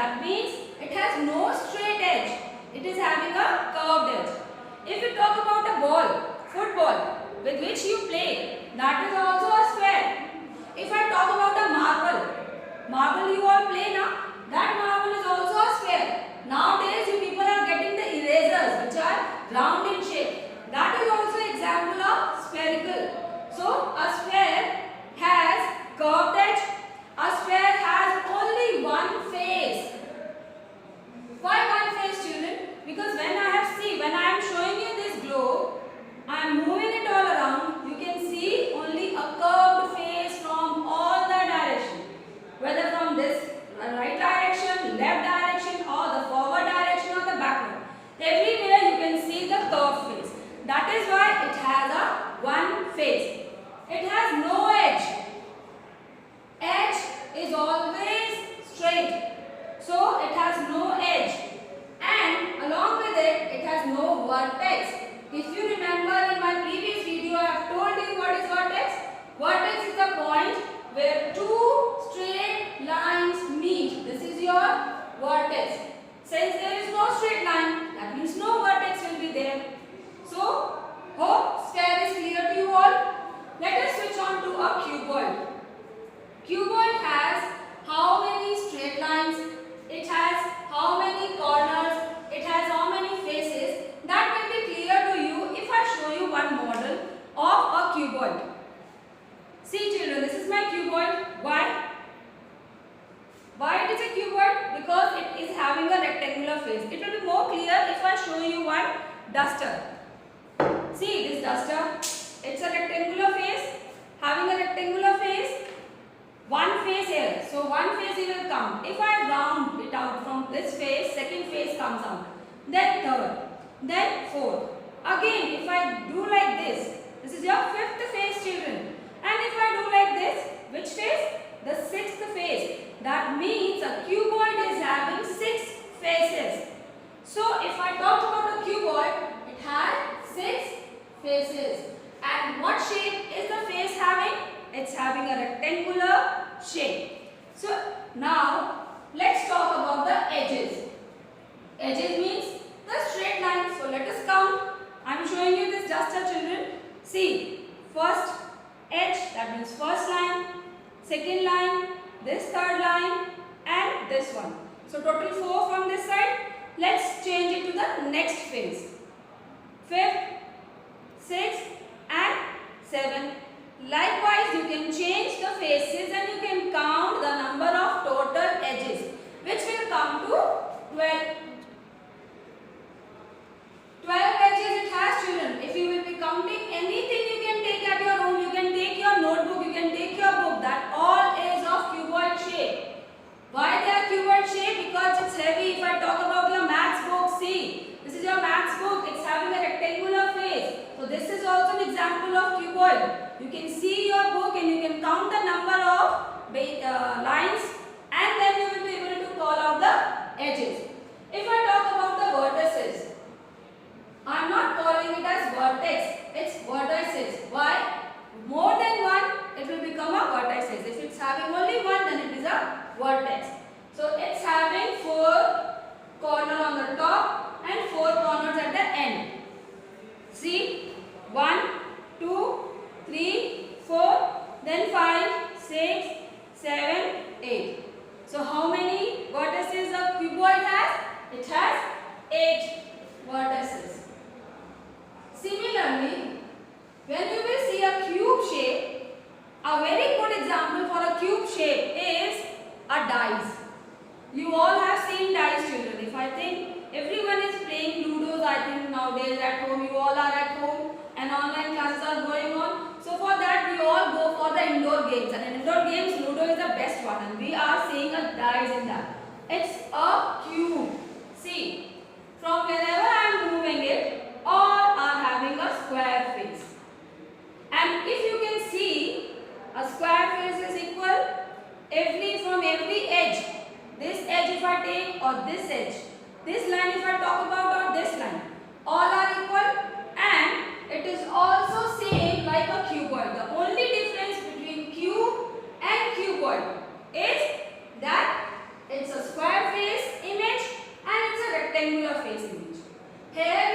That means it has no straight edge. It is having a curved edge. If you talk about a ball, football, with which you play, that is also a square. If I talk about a marble you all play now, that marble is also a square. Nowadays you people are getting the erasers which are round in shape. That is also example of spherical. So a square has curved edge. A square has only one face. Why one face, children? Because when I am showing you this globe, I am moving it all around. You can see only a curved face from all the direction. Whether from this right direction, left direction, or the forward direction or the backward. Everywhere you can see the curved face. That is why it has a one face. It has no edge. Edge is always straight. So it has no edge. And along with it, it has no vertex. If you remember in my previous video, I have told you what is vertex. Vertex is the point where two straight lines meet. This is your vertex. Since there is no straight line, that means no vertex will be there. So, hope square is clear to you all. Let us switch on to a cuboid. Cuboid has how many straight lines? It has how many corners? It has how many faces? That will be clear to you if I show you one model of a cuboid. See children, this is my cuboid. Why? Why it is a cuboid? Because it is having a rectangular face. It will be more clear if I show you one duster. See this duster. It's a rectangular face. Having a rectangular face. One face here. So one face will come. If I round it out from this face, second face comes out. Then third. Then fourth. Again, if I do like this is your fifth face, children. And if I do like this, which face? The sixth face. That means a cuboid is having 6 faces. So if I talk about a cuboid, it has 6 faces. And what shape is the face having? It's having a rectangular shape. So now let's talk about the edges. Edges means the straight line. So let us count. I am showing you this duster, children. See, first edge, that means first line, second line, this third line, and this one. So total 4 from this side. Let's change it to the next face. 5th, 6th, and 7th. Likewise, you can change the faces and you can count the number of total edges, which will come to 12. 12 edges it has, children. If you will be counting anything you can take at your home, you can take your notebook, you can take your book, that all is of cuboid shape. Why they are cuboid shape? Because it's heavy. If I talk about your maths book, see, this is your maths book, it's having a rectangular face. So this is also an example of cuboid. You can see your book and you can count the number of lines and then you will be able to call out the edges. If I talk about the vertices, I am not calling it as vertex, it's vertices. Why? More than one, it will become a vertices. If it's having only one, then it is a vertex. So it's having 4 corners on the top and 4 corners at the end. See, 1, 2, 3, 4, then 5, 6, 7, 8. So how many vertices a cuboid has? It has 8 vertices. Similarly, when you will see a cube shape, a very good example for a cube shape is a dice. You all have seen dice, children. If I think everyone is playing Ludos, I think nowadays at home, you all are at home and online classes are going on. So for that we all go for the indoor games, and in indoor games Ludo is the best one, and we are seeing a dice in that. It's a cube. See, from whenever I am moving it, all are having a square face. And if you can see, a square face is equal from every edge. This edge if I take, or this edge, this line if I talk about, or this line, all are equal, and it is also same like a cuboid. The only difference between cube and cuboid is that it's a square face Here